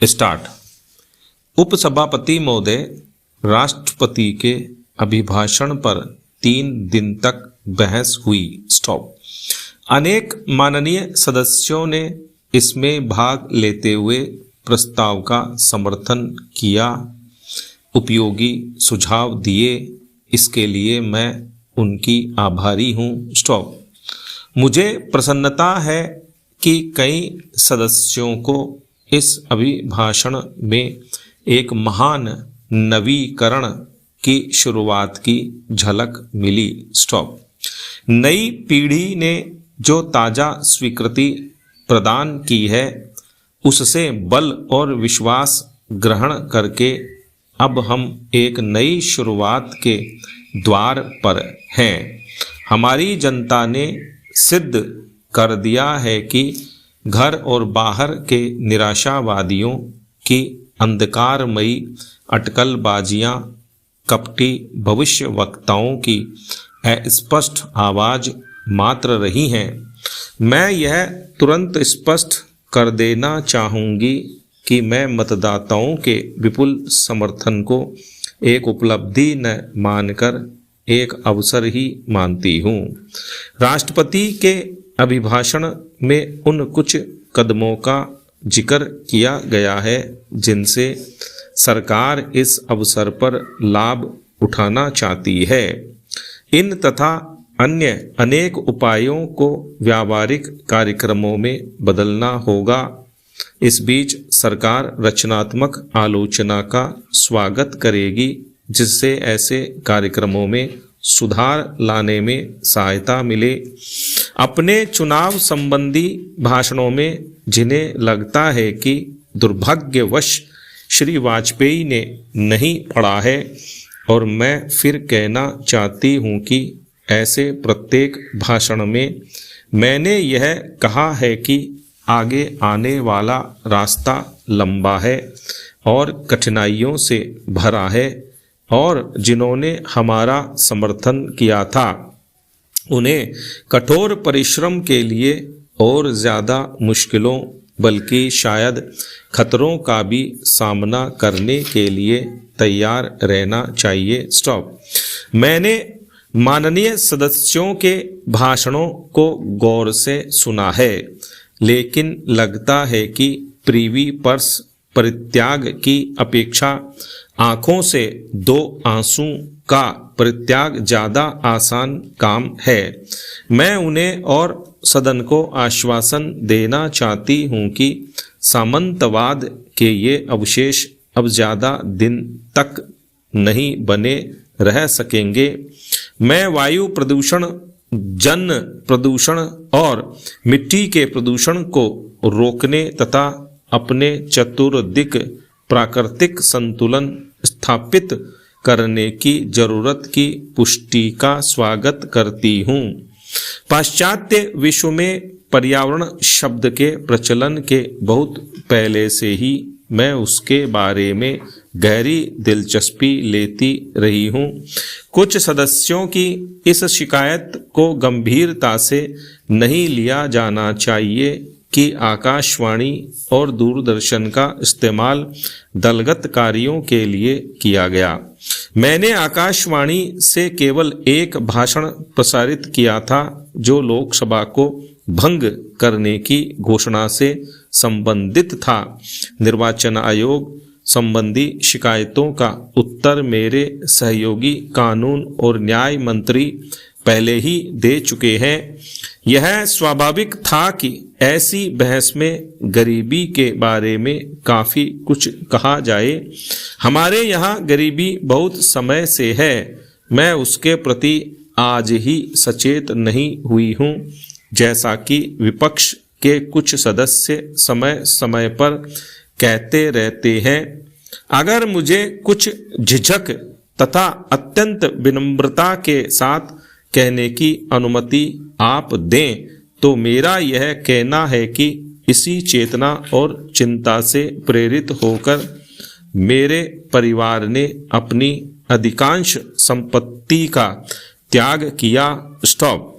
Start. उपसभापति महोदय, राष्ट्रपति के अभिभाषण पर 3 दिन तक बहस हुई। स्टॉप। अनेक माननीय सदस्यों ने इसमें भाग लेते हुए प्रस्ताव का समर्थन किया, उपयोगी सुझाव दिए। इसके लिए मैं उनकी आभारी हूँ। स्टॉप। मुझे प्रसन्नता है कि कई सदस्यों को इस अभिभाषण में एक महान नवीकरण की शुरुआत की झलक मिली। स्टॉप। नई पीढ़ी ने जो ताज़ा स्वीकृति प्रदान की है, उससे बल और विश्वास ग्रहण करके अब हम एक नई शुरुआत के द्वार पर हैं। हमारी जनता ने सिद्ध कर दिया है कि घर और बाहर के निराशावादियों की अंधकारमयी अटकलबाजियां, कपटी भविष्यवक्ताओं की अस्पष्ट आवाज मात्र रही हैं। मैं यह तुरंत स्पष्ट कर देना चाहूँगी कि मैं मतदाताओं के विपुल समर्थन को एक उपलब्धि न मानकर एक अवसर ही मानती हूँ। राष्ट्रपति के अभिभाषण में उन कुछ कदमों का जिक्र किया गया है जिनसे सरकार इस अवसर पर लाभ उठाना चाहती है। इन तथा अन्य अनेक उपायों को व्यावहारिक कार्यक्रमों में बदलना होगा। इस बीच सरकार रचनात्मक आलोचना का स्वागत करेगी, जिससे ऐसे कार्यक्रमों में सुधार लाने में सहायता मिले। अपने चुनाव संबंधी भाषणों में जिन्हें लगता है कि दुर्भाग्यवश श्री वाजपेयी ने नहीं पढ़ा है, और मैं फिर कहना चाहती हूँ कि ऐसे प्रत्येक भाषण में मैंने यह कहा है कि आगे आने वाला रास्ता लंबा है और कठिनाइयों से भरा है, और जिन्होंने हमारा समर्थन किया था उन्हें कठोर परिश्रम के लिए और ज़्यादा मुश्किलों, बल्कि शायद खतरों का भी सामना करने के लिए तैयार रहना चाहिए। स्टॉप। मैंने माननीय सदस्यों के भाषणों को गौर से सुना है, लेकिन लगता है कि प्रीवी पर्स परित्याग की अपेक्षा आंखों से 2 आंसू का परित्याग ज़्यादा आसान काम है। मैं उन्हें और सदन को आश्वासन देना चाहती हूँ कि सामंतवाद के ये अवशेष अब ज़्यादा दिन तक नहीं बने रह सकेंगे। मैं वायु प्रदूषण, जन प्रदूषण और मिट्टी के प्रदूषण को रोकने तथा अपने चतुर्दिक प्राकृतिक संतुलन स्थापित करने की जरूरत की पुष्टि का स्वागत करती हूँ। पाश्चात्य विश्व में पर्यावरण शब्द के प्रचलन के बहुत पहले से ही मैं उसके बारे में गहरी दिलचस्पी लेती रही हूँ। कुछ सदस्यों की इस शिकायत को गंभीरता से नहीं लिया जाना चाहिए कि आकाशवाणी और दूरदर्शन का इस्तेमाल दलगत कार्यों के लिए किया गया। मैंने आकाशवाणी से केवल एक भाषण प्रसारित किया था जो लोकसभा को भंग करने की घोषणा से संबंधित था। निर्वाचन आयोग संबंधी शिकायतों का उत्तर मेरे सहयोगी कानून और न्याय मंत्री पहले ही दे चुके हैं। यह स्वाभाविक था कि ऐसी बहस में गरीबी के बारे में काफ़ी कुछ कहा जाए। हमारे यहाँ गरीबी बहुत समय से है। मैं उसके प्रति आज ही सचेत नहीं हुई हूँ, जैसा कि विपक्ष के कुछ सदस्य समय समय पर कहते रहते हैं। अगर मुझे कुछ झिझक तथा अत्यंत विनम्रता के साथ कहने की अनुमति आप दें, तो मेरा यह कहना है कि इसी चेतना और चिंता से प्रेरित होकर मेरे परिवार ने अपनी अधिकांश संपत्ति का त्याग किया। स्टॉप।